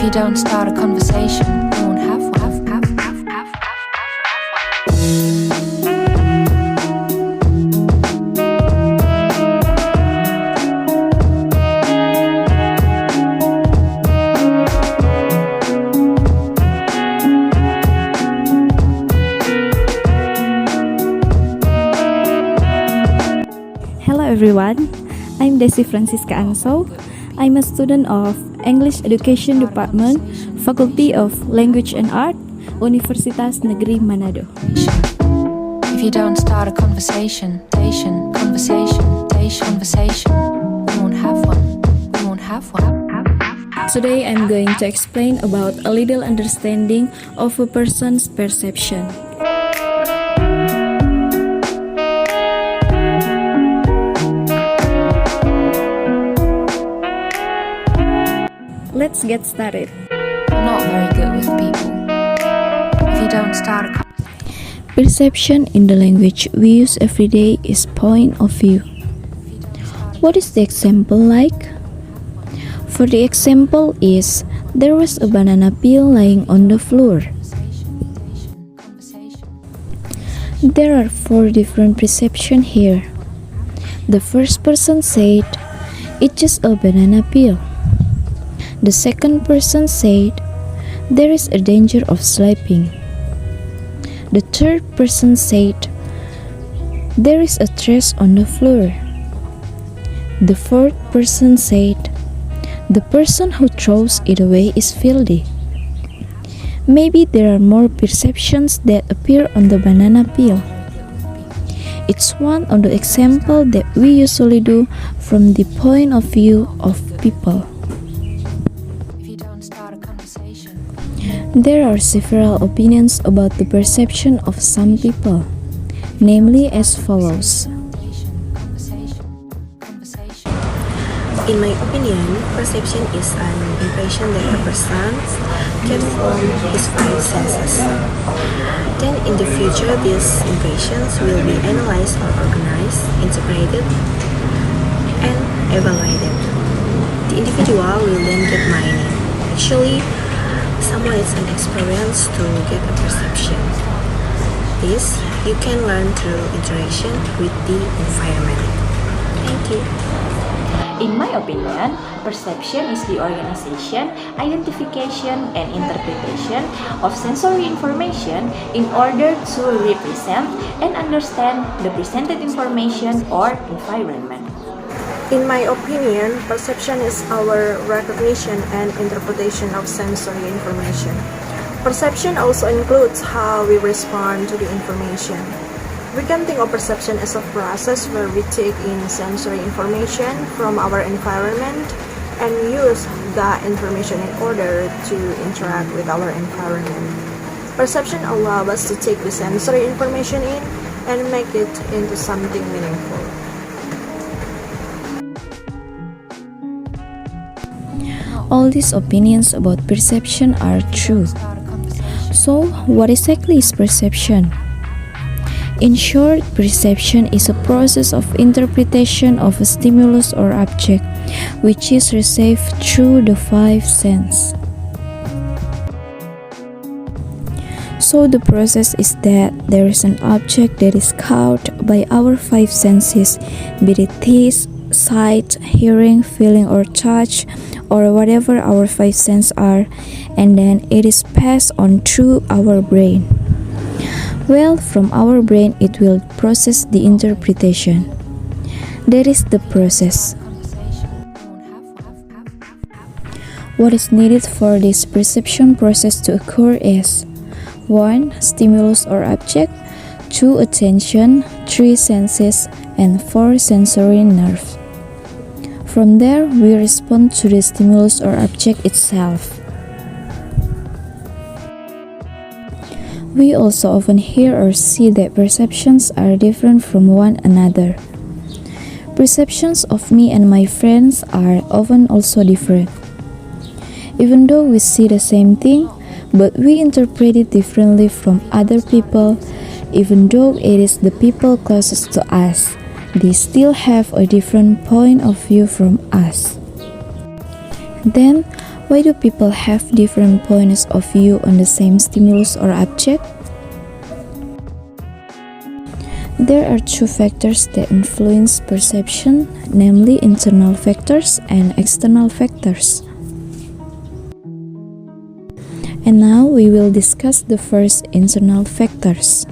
you don't start a conversation, you won't have one. Hello everyone, I'm Desy Fransiska Ansow. I'm a student of English Education Department, Faculty of Language and Art, Universitas Negeri Manado. If you don't start a conversation, you won't have one. Today I'm going to explain about a little understanding of a person's perception. Let's get started. I'm not very good with people. If you don't start a Perception in the language we use every day is point of view. What is the example like? For the example is, there was a banana peel lying on the floor. There are 4 different perceptions here. The first person said, it's just a banana peel. The second person said, there is a danger of slipping. The third person said, there is a trash on the floor. The fourth person said, the person who throws it away is filthy. Maybe there are more perceptions that appear on the banana peel. It's one of the examples that we usually do from the point of view of people. There are several opinions about the perception of some people, namely as follows. In my opinion, perception is an impression that a person gets from his 5 senses. Then in the future, these impressions will be analyzed or organized, interpreted, and evaluated. The individual will then get meaning. Actually, someone is an experience to get a perception. This you can learn through interaction with the environment. Thank you. In my opinion, perception is the organization, identification, and interpretation of sensory information in order to represent and understand the presented information or environment. In my opinion, perception is our recognition and interpretation of sensory information. Perception also includes how we respond to the information. We can think of perception as a process where we take in sensory information from our environment and use that information in order to interact with our environment. Perception allows us to take the sensory information in and make it into something meaningful. All these opinions about perception are true. So, what exactly is perception? In short, perception is a process of interpretation of a stimulus or object which is received through the 5 senses. So the process is that there is an object that is caught by our 5 senses, be it taste, sight, hearing, feeling, or touch, or whatever our 5 senses are, and then it is passed on through our brain. Well, from our brain it will process the interpretation. That is the process. What is needed for this perception process to occur is 1. Stimulus or object, 2. Attention, 3. Senses, and 4. Sensory nerves. From there, we respond to the stimulus or object itself. We also often hear or see that perceptions are different from one another. Perceptions of me and my friends are often also different. Even though we see the same thing, but we interpret it differently from other people, even though it is the people closest to us, they still have a different point of view from us. Then, Why do people have different points of view on the same stimulus or object? There are two factors that influence perception, namely internal factors and external factors. And now we will discuss the first, internal factors.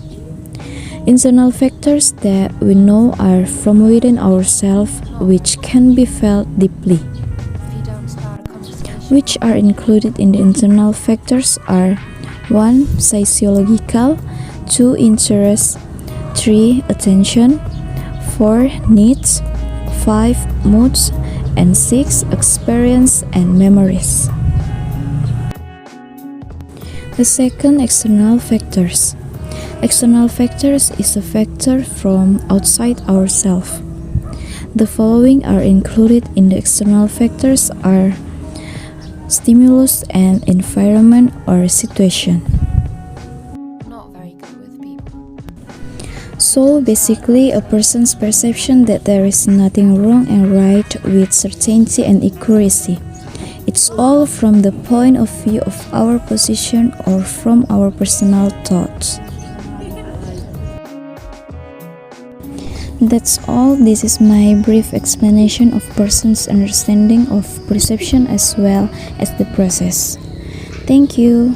Internal factors that we know are from within ourselves, which can be felt deeply. Which are included in the internal factors are 1. Sociological, 2. Interest, 3. Attention, 4. Needs, 5. Moods, and 6. Experience and memories. The second, external factors. External factors is a factor from outside ourselves. The following are included in the external factors are stimulus and environment or situation. Not very good with people. So basically, a person's perception that there is nothing wrong and right with certainty and accuracy. It's all from the point of view of our position or from our personal thoughts. That's all. This is my brief explanation of person's understanding of perception as well as the process. Thank you.